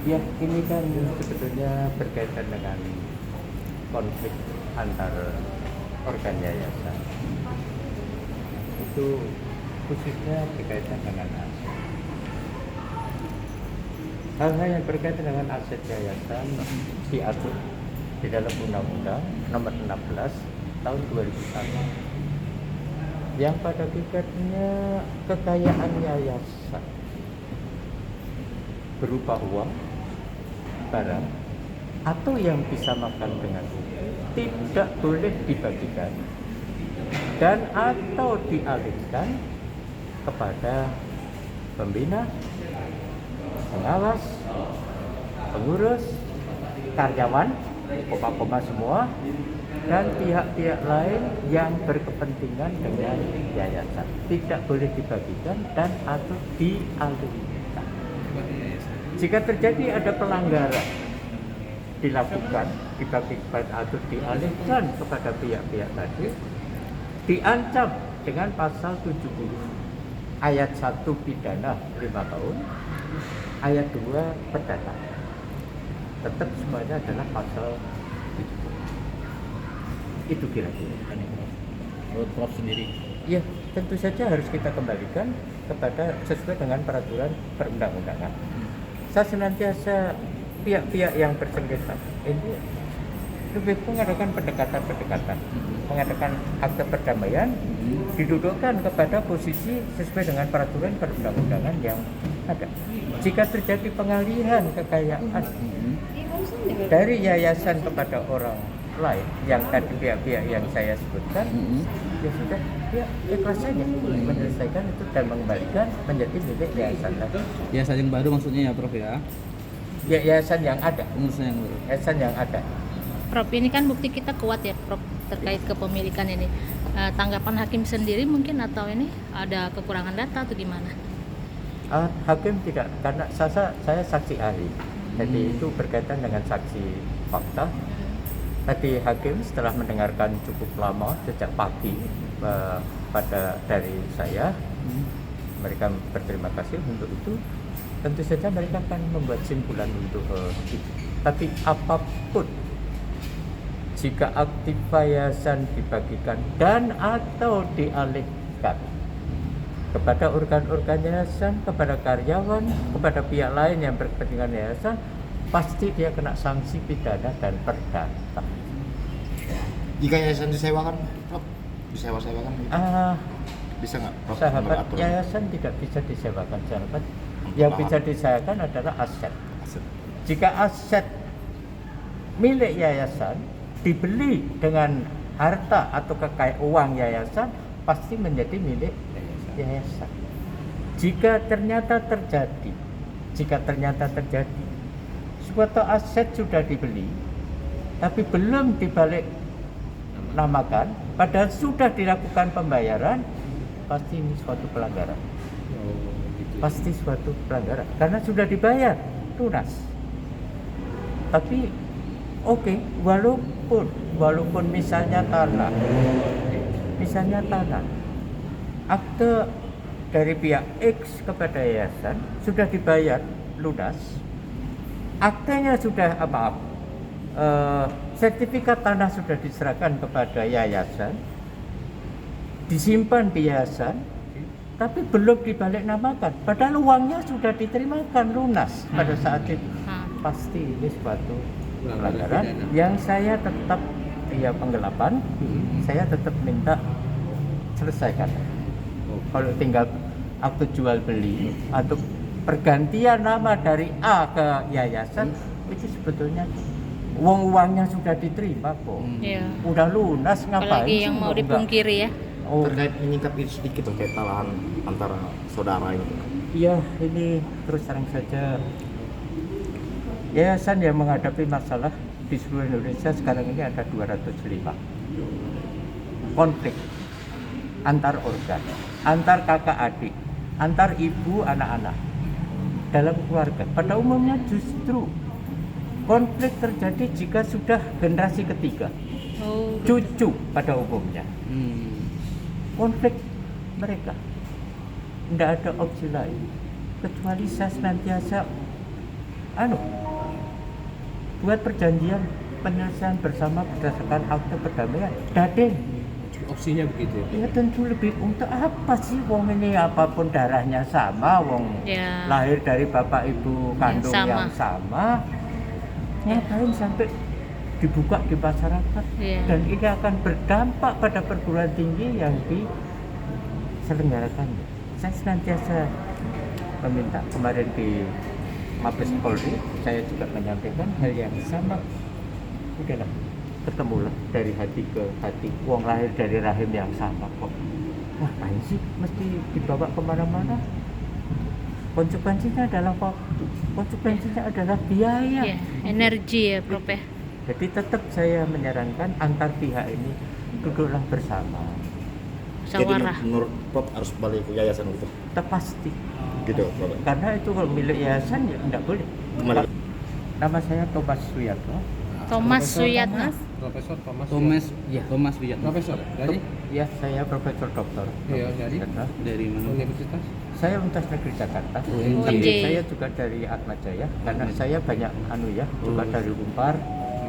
Ya, ini kan sebetulnya berkaitan dengan konflik antar organ yayasan. Itu khususnya berkaitan dengan aset. Hal-hal yang berkaitan dengan aset yayasan diatur di dalam Undang-Undang Nomor 16 Tahun 2001 yang pada tingkatnya kekayaan yayasan berupa uang, barang, atau yang bisa makan dengan uang tidak boleh dibagikan dan atau dialihkan kepada pembina, pengawas, pengurus, karyawan, koma-koma semua, dan pihak-pihak lain yang berkepentingan dengan yayasan. Tidak boleh dibagikan dan atau dialihkan. Jika terjadi ada pelanggaran dilakukan, dibagikan atau dialihkan kepada pihak-pihak tadi, diancam dengan pasal 70 ayat 1 pidana 5 tahun, ayat 2 perdata. Tetap semuanya adalah pasal 70. Itu kira-kira. Menurut Prof sendiri? Ya, tentu saja harus kita kembalikan kepada sesuai dengan peraturan perundang-undangan. Saya senantiasa pihak-pihak yang bersengketa ini lebih mengadakan pendekatan-pendekatan, mengadakan akte perdamaian, didudukkan kepada posisi sesuai dengan peraturan perundang-undangan yang ada. Jika terjadi pengalihan kekayaan dari yayasan kepada orang lain yang tadi pihak-pihak yang saya sebutkan, ya sudah, ya ikhlas saja menyelesaikan itu dan mengembalikan menjadi milik yayasan tadi. Yayasan yang baru maksudnya ya Prof ya? Ya, yayasan yang ada, Maksudnya yang baru. yayasan yang ada. Prof, ini kan bukti kita kuat ya Prof terkait kepemilikan ini. Tanggapan hakim sendiri mungkin atau ini ada kekurangan data atau gimana? Hakim tidak, karena saya saksi ahli, jadi itu berkaitan dengan saksi fakta. Tadi hakim setelah mendengarkan cukup lama sejak pagi pada dari saya, mereka berterima kasih untuk itu. Tentu saja mereka akan membuat simpulan untuk itu. Tapi apapun, jika aktif yayasan dibagikan dan atau dialihkan kepada organ-organ yayasan, kepada karyawan, kepada pihak lain yang berkepentingan yayasan, pasti dia kena sanksi pidana dan perdata. Jika yayasan disewakan, Prof, disewa-sewakan gitu. Bisa nggak, Prof? Sahabat, menurut aturan? yayasan tidak bisa disewakan, sahabat. Yang bisa disewakan adalah aset. Jika aset milik yayasan dibeli dengan harta atau kekayaan uang yayasan, pasti menjadi milik yayasan. Jika ternyata terjadi suatu aset sudah dibeli tapi belum dibalik namakan, padahal sudah dilakukan pembayaran, pasti ini suatu pelanggaran. Pasti suatu pelanggaran karena sudah dibayar lunas. Tapi oke, walaupun misalnya tanah, akte dari pihak X kepada yayasan sudah dibayar lunas, aktenya sudah sertifikat tanah sudah diserahkan kepada yayasan, disimpan di yayasan, tapi belum dibalik namakan, padahal uangnya sudah diterimakan lunas pada saat itu. Pasti ini suatu pelanggaran yang saya tetap, ya penggelapan, saya tetap minta selesaikan. Kalau tinggal akte jual beli atau pergantian nama dari A ke yayasan, itu sebetulnya uangnya sudah diterima kok. Iya. Udah lunas, ngapain Apalagi sih yang mau enggak? dipungkiri ya. Oh, Terkait menyikapi sedikit terkait talahan antara saudara ini. iya, ini terus terang saja yayasan yang menghadapi masalah di seluruh Indonesia sekarang ini ada 205 konflik antar organ, antar kakak adik, antar ibu anak-anak dalam keluarga. Pada umumnya justru konflik terjadi jika sudah generasi ketiga, cucu pada umumnya. Konflik mereka tidak ada opsi lain kecuali saya senantiasa buat perjanjian penyelesaian bersama berdasarkan akte perdamaian. Daden. Opsinya begitu. Ya tentu lebih untuk apa sih wong ini, apapun darahnya sama, wong Ya. lahir dari bapak ibu kandung sama. yang sama. Ngapain sampai dibuka di masyarakat? Ya. Dan ini akan berdampak pada perguruan tinggi yang diselenggarakan. Saya senantiasa meminta, kemarin di Mabes Polri saya juga menyampaikan hal yang sama. Udahlah, ketemulah dari hati ke hati, wong lahir dari rahim yang sama kok. Ngapain sih mesti dibawa kemana-mana? Konsekuensinya adalah waktu, konsekuensinya adalah biaya. Ya, energi ya Prof ya. Jadi tetap saya menyarankan antar pihak ini duduklah bersama. Musyawarah. Jadi menurut Prof harus balik ke yayasan itu. Kita pasti, Gitu, Prof. karena itu kalau milik yayasan ya tidak boleh. Kembali. Nama saya Thomas Suyatno. Thomas Suyatno. Profesor Thomas. Iya. Thomas Wijatno. Profesor dari Ya, saya Profesor Doktor. Iya, dari? Suyatno. Dari mana? Universitas. Saya Universitas Negeri Jakarta. UNJ. Tapi saya juga dari Atmajaya karena saya banyak juga dari Unpar,